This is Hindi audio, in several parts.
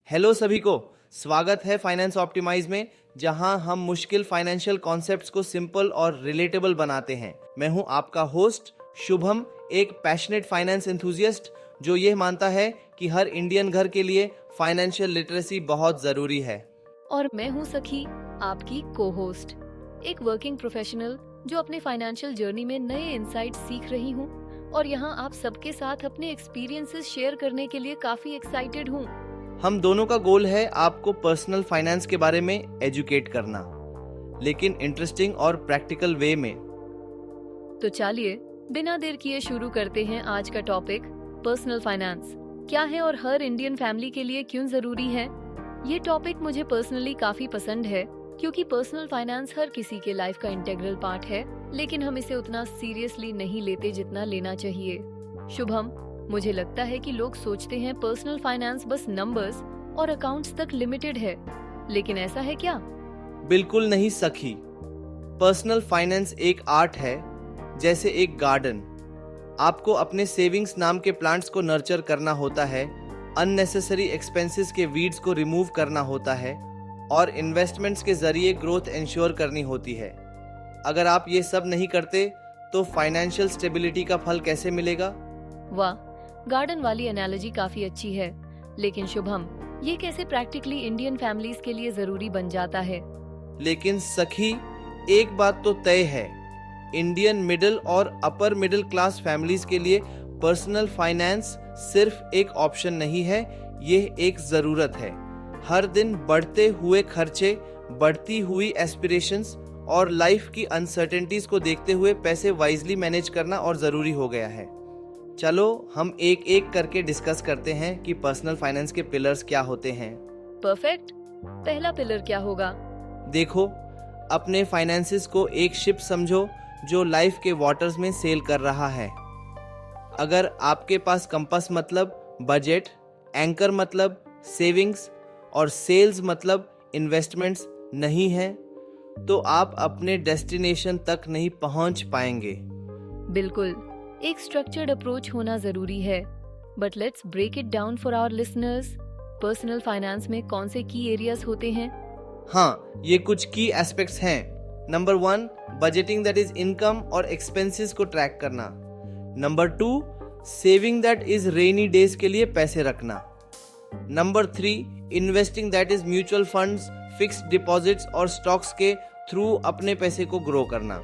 हेलो सभी को, स्वागत है फाइनेंस ऑप्टिमाइज में, जहां हम मुश्किल फाइनेंशियल कॉन्सेप्ट्स को सिंपल और रिलेटेबल बनाते हैं। मैं हूं आपका होस्ट शुभम, एक पैशनेट फाइनेंस एंथुसियस्ट जो ये मानता है कि हर इंडियन घर के लिए फाइनेंशियल लिटरेसी बहुत जरूरी है। और मैं हूं सखी, आपकी को होस्ट, एक वर्किंग प्रोफेशनल जो अपने फाइनेंशियल जर्नी में नए इंसाइट्स सीख रही हूं और यहां आप सबके साथ अपने एक्सपीरियंसेस शेयर करने के लिए काफी एक्साइटेड हूं। हम दोनों का गोल है आपको पर्सनल फाइनेंस के बारे में एजुकेट करना, लेकिन इंटरेस्टिंग और प्रैक्टिकल वे में। तो चलिए बिना देर किए शुरू करते हैं आज का टॉपिक, पर्सनल फाइनेंस क्या है और हर इंडियन फैमिली के लिए क्यों जरूरी है। ये टॉपिक मुझे पर्सनली काफी पसंद है क्योंकि पर्सनल फाइनेंस हर किसी के लाइफ का इंटीग्रल पार्ट है, लेकिन हम इसे उतना सीरियसली नहीं लेते जितना लेना चाहिए। शुभम, मुझे लगता है कि लोग सोचते हैं पर्सनल फाइनेंस बस नंबर्स और अकाउंट्स तक लिमिटेड है, लेकिन ऐसा है क्या? बिल्कुल नहीं सखी। पर्सनल फाइनेंस एक आर्ट है, जैसे एक गार्डन। आपको अपने सेविंग्स नाम के प्लांट्स को नर्चर करना होता है, अननेसेसरी एक्सपेंसेस के वीड्स को रिमूव करना होता है और इन्वेस्टमेंट्स के जरिए ग्रोथ इंश्योर करनी होती है। अगर आप ये सब नहीं करते तो फाइनेंशियल स्टेबिलिटी का फल कैसे मिलेगा? वाह, गार्डन वाली एनालॉजी काफी अच्छी है, लेकिन शुभम, ये कैसे प्रैक्टिकली इंडियन फैमिलीज के लिए जरूरी बन जाता है? लेकिन सखी, एक बात तो तय है, इंडियन मिडिल और अपर मिडिल क्लास फैमिलीज के लिए पर्सनल फाइनेंस सिर्फ एक ऑप्शन नहीं है, ये एक जरूरत है। हर दिन बढ़ते हुए खर्चे, बढ़ती एस्पिरेशंस एस्पिरेशंस और लाइफ की अनसर्टेनिटीज को देखते हुए पैसे वाइजली मैनेज करना और जरूरी हो गया है। चलो हम एक एक करके डिस्कस करते हैं कि पर्सनल फाइनेंस के पिलर्स क्या होते हैं। परफेक्ट। पहला पिलर क्या होगा? देखो, अपने फाइनेंसेस को एक शिप समझो जो लाइफ के वाटर्स में सेल कर रहा है। अगर आपके पास कंपास मतलब बजट, एंकर मतलब सेविंग्स और सेल्स मतलब इन्वेस्टमेंट्स नहीं है, तो आप अपने डेस्टिनेशन तक नहीं पहुंच पाएंगे। बिल्कुल, एक स्ट्रक्चर्ड अप्रोच होना जरूरी है, but let's break it down for our listeners. Personal finance में कौन से की एरियाज होते हैं? हाँ, ये कुछ की एस्पेक्ट्स हैं। Number 1, budgeting, that is income और एक्सपेंसेस को ट्रैक करना। Number 2, saving, that is rainy days के लिए पैसे रखना। Number 3, investing, that is mutual funds, fixed deposits और स्टॉक्स के थ्रू अपने पैसे को ग्रो करना।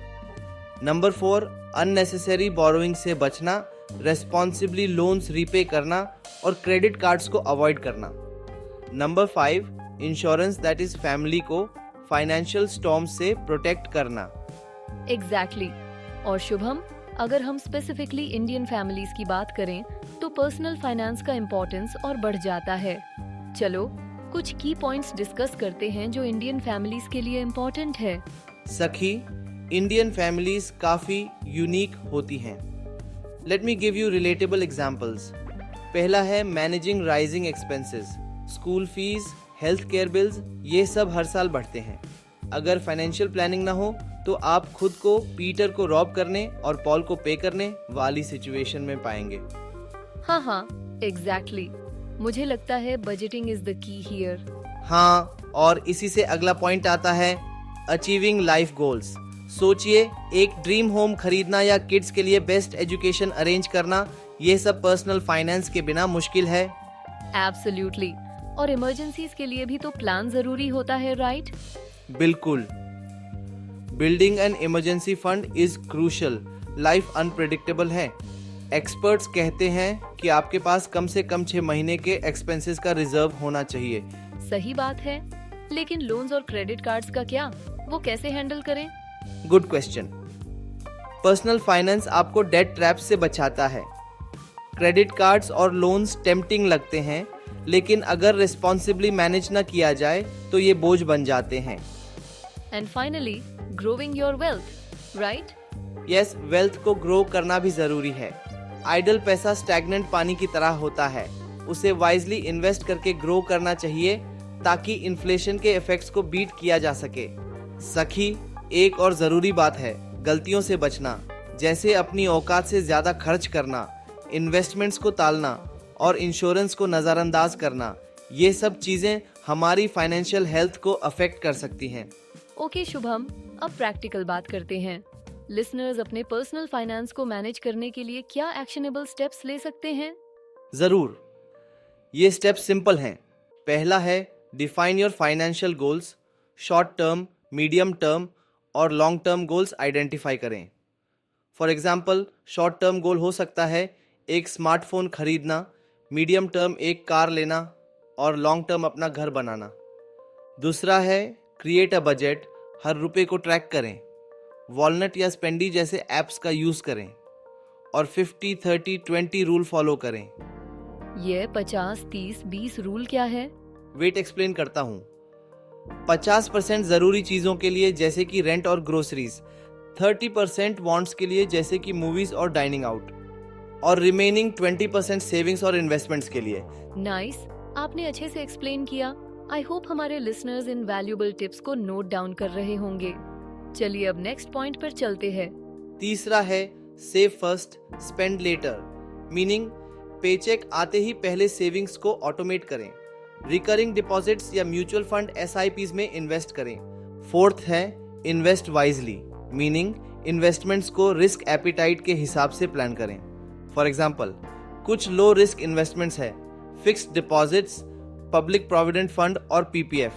नंबर 4, अननेसेसरी बोरोइंग से बचना, रेस्पॉन्सिबली लोन्स रीपे करना और क्रेडिट कार्ड्स को अवॉइड करना। Number 5, insurance, that is family को फाइनेंशियल स्टॉर्म से प्रोटेक्ट करना। एग्जैक्टली। और शुभम, अगर हम स्पेसिफिकली इंडियन फैमिलीज की बात करें तो पर्सनल फाइनेंस का इम्पोर्टेंस और बढ़ जाता है। चलो कुछ की पॉइंट्स डिस्कस करते हैं जो इंडियन फैमिलीज के लिए इम्पोर्टेंट है। सखी, इंडियन फैमिलीज काफी यूनिक होती हैं। Let me give you relatable examples. पहला है managing rising expenses. School fees, health care bills, ये सब हर साल बढ़ते हैं। अगर फाइनेंशियल प्लानिंग ना हो तो आप खुद को पीटर को रॉब करने और पॉल को पे करने वाली सिचुएशन में पाएंगे। हाँ, एग्जैक्टली। मुझे लगता है budgeting is the key here. हाँ, और इसी से अगला पॉइंट आता है अचीविंग लाइफ गोल्स। सोचिए, एक ड्रीम होम खरीदना या किड्स के लिए बेस्ट एजुकेशन अरेंज करना, ये सब पर्सनल फाइनेंस के बिना मुश्किल है। एब्सोल्युटली। और इमरजेंसीज के लिए भी तो प्लान जरूरी होता है, राइट? बिल्कुल। Building an emergency fund is crucial. Life unpredictable है। एक्सपर्ट्स कहते हैं कि आपके पास कम से कम 6 महीने के एक्सपेंसेस का रिजर्व होना चाहिए। सही बात है, लेकिन लोन्स और क्रेडिट कार्ड्स का क्या? वो कैसे हैंडल करें? Good question. पर्सनल फाइनेंस आपको डेट ट्रैप से बचाता है। क्रेडिट कार्ड्स और लोन्स टेम्पटिंग लगते हैं, लेकिन अगर रिस्पॉन्सिबली मैनेज ना किया जाए तो ये बोझ बन जाते हैं। And finally, growing your wealth, right? Yes, wealth को ग्रो करना भी जरूरी है। आइडल पैसा स्टैग्नेंट पानी की तरह होता है, उसे वाइजली इन्वेस्ट करके ग्रो करना चाहिए ताकि इन्फ्लेशन के इफेक्ट्स को बीट किया जा सके। सखी, एक और जरूरी बात है, गलतियों से बचना, जैसे अपनी औकात से ज्यादा खर्च करना, इन्वेस्टमेंट्स को टालना और इंश्योरेंस को नजरअंदाज करना। ये सब चीजें हमारी फाइनेंशियल हेल्थ को अफेक्ट कर सकती हैं। ओके शुभम, अब प्रैक्टिकल बात करते हैं। लिसनर्स अपने पर्सनल फाइनेंस को मैनेज करने के लिए क्या एक्शनेबल स्टेप्स ले सकते हैं? जरूर, ये स्टेप्स सिंपल हैं। पहला है define your financial goals. Short term, medium term और लॉन्ग टर्म गोल्स आइडेंटिफाई करें। For example, short term goal हो सकता है एक स्मार्टफोन खरीदना, मीडियम टर्म एक कार लेना और लॉन्ग टर्म अपना घर बनाना। दूसरा है क्रिएट अ बजट। हर रुपए को ट्रैक करें। वॉलनट या स्पेंडी जैसे ऐप्स का यूज करें और 50-30-20 रूल फॉलो करें। ये 50-30-20 रूल क्या है? वेट एक्सप्लेन करता हूँ। 50% जरूरी चीजों के लिए जैसे कि रेंट और ग्रोसरीज, 30% वांट्स के लिए जैसे कि मूवीज और डाइनिंग आउट, और रिमेनिंग 20% सेविंग्स और इन्वेस्टमेंट्स के लिए। नाइस, आपने अच्छे से एक्सप्लेन किया। आई होप हमारे लिसनर्स इन वैल्यूएबल टिप्स को नोट डाउन कर रहे होंगे। चलिए अब नेक्स्ट पॉइंट पर चलते हैं। तीसरा है save first spend later, meaning paycheck आते ही पहले सेविंग्स को ऑटोमेट करें। रिकरिंग डिपॉजिट्स या म्यूचुअल फंड SIPs में इन्वेस्ट करें। फोर्थ है इन्वेस्ट वाइजली, मीनिंग इन्वेस्टमेंट्स को रिस्क एपिटाइट के हिसाब से प्लान करें। फॉर एग्जाम्पल, कुछ लो रिस्क इन्वेस्टमेंट्स है fixed deposits, public provident fund और PPF।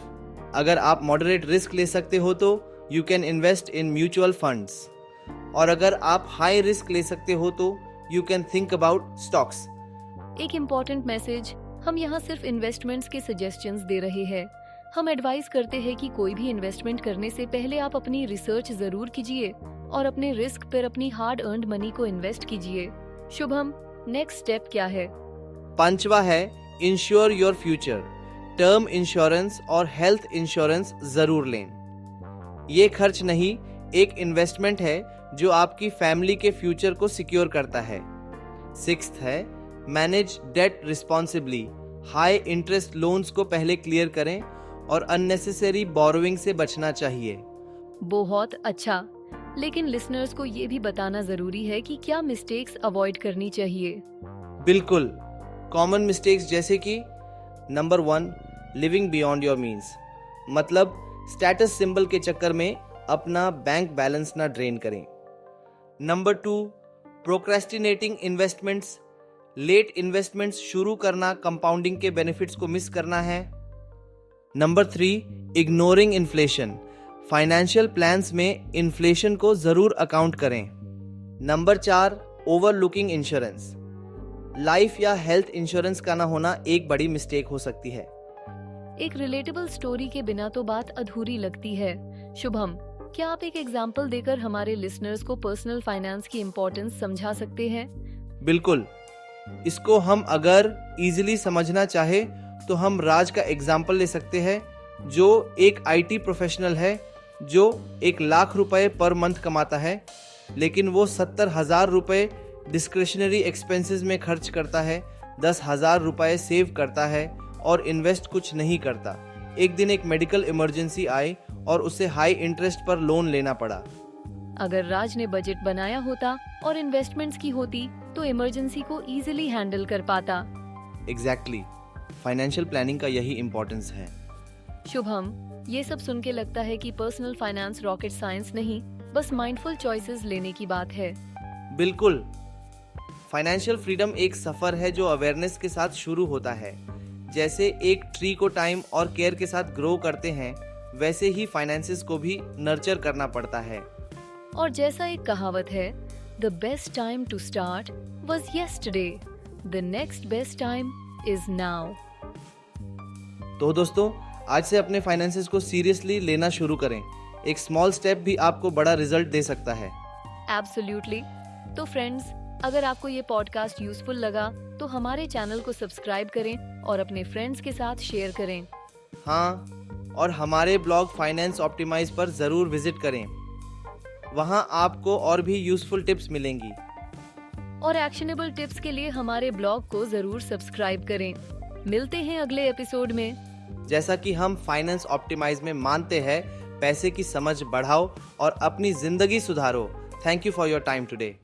अगर आप मॉडरेट रिस्क ले सकते हो तो you can invest in mutual funds, और अगर आप हाई रिस्क ले सकते हो तो you can think about stocks. एक इम्पोर्टेंट मैसेज, हम यहाँ सिर्फ इन्वेस्टमेंट्स के सजेशंस दे रहे हैं। हम एडवाइस करते हैं कि कोई भी इन्वेस्टमेंट करने से पहले आप अपनी रिसर्च जरूर कीजिए और अपने रिस्क पर अपनी हार्ड अर्न्ड मनी को इन्वेस्ट कीजिए। शुभम, नेक्स्ट स्टेप क्या है? पांचवा है ensure your future. Term insurance और हेल्थ इंश्योरेंस जरूर लें। ये खर्च नहीं, एक इन्वेस्टमेंट है जो आपकी फैमिली के फ्यूचर को सिक्योर करता है। सिक्स्थ है manage debt responsibly. High interest loans को पहले क्लियर करें और अननेसेसरी बोरोइंग से बचना चाहिए। बहुत अच्छा, लेकिन लिसनर्स को ये भी बताना जरूरी है कि क्या मिस्टेक्स अवॉइड करनी चाहिए। बिल्कुल, कॉमन मिस्टेक्स जैसे कि number 1 living beyond your means, मतलब स्टेटस सिंबल के चक्कर में अपना बैंक बैलेंस ना ड्रेन करें। Number 2 procrastinating investments, late investments शुरू करना कंपाउंडिंग के बेनिफिट्स को मिस करना है। Number 3 ignoring inflation, financial plans में इन्फ्लेशन को जरूर अकाउंट करें। नंबर 4 ओवरलुकिंग इंश्योरेंस, लाइफ या हेल्थ इंश्योरेंस का ना होना एक बड़ी मिस्टेक हो सकती है। एक रिलेटेबल स्टोरी के बिना तो बात अधूरी लगती है। शुभम, क्या आप एक एग्जाम्पल देकर हमारे लिसनर्स को पर्सनल फाइनेंस की इम्पोर्टेंस समझा सकते हैं? बिल्कुल, इसको हम अगर इजीली समझना चाहे तो हम राज का एग्जाम्पल ले सकते हैं, जो एक IT प्रोफेशनल है जो 1 लाख रुपए पर मंथ कमाता है, लेकिन वो 70,000 रुपए डिस्क्रिशनरी एक्सपेंसेस में खर्च करता है, 10,000 रुपए सेव करता है और इन्वेस्ट कुछ नहीं करता। एक दिन एक मेडिकल इमरजेंसी आई और उसे हाई इंटरेस्ट पर लोन लेना पड़ा। अगर राज ने बजट बनाया होता और इन्वेस्टमेंट्स की होती तो इमरजेंसी को इजीली हैंडल कर पाता। एग्जैक्टली, फाइनेंशियल प्लानिंग का यही इम्पोर्टेंस है। शुभम, ये सब सुन के लगता है कि पर्सनल फाइनेंस रॉकेट साइंस नहीं, बस माइंडफुल चॉइसेस लेने की बात है। बिल्कुल, फाइनेंशियल फ्रीडम एक सफर है जो अवेयरनेस के साथ शुरू होता है। जैसे एक ट्री को टाइम और केयर के साथ ग्रो करते हैं, वैसे ही फाइनेंसेस को भी नर्चर करना पड़ता है। और जैसा एक कहावत है, the best time to start was yesterday, the next best time is now. तो दोस्तों, आज से अपने फाइनेंसेस को सीरियसली लेना शुरू करें। एक स्मॉल स्टेप भी आपको बड़ा रिजल्ट दे सकता है। एब्सोल्युटली। तो फ्रेंड्स, अगर आपको ये पॉडकास्ट यूजफुल लगा तो हमारे चैनल को सब्सक्राइब करें और अपने फ्रेंड्स के साथ शेयर करें। हाँ, और हमारे ब्लॉग फाइनेंस ऑप्टिमाइज पर ज़रूर विजिट करें। वहाँ आपको और भी यूजफुल टिप्स मिलेंगी। और एक्शनेबल टिप्स के लिए हमारे ब्लॉग को जरूर सब्सक्राइब करें। मिलते हैं अगले एपिसोड में। जैसा कि हम फाइनेंस ऑप्टिमाइज में मानते हैं, पैसे की समझ बढ़ाओ और अपनी जिंदगी सुधारो। Thank you for your time today.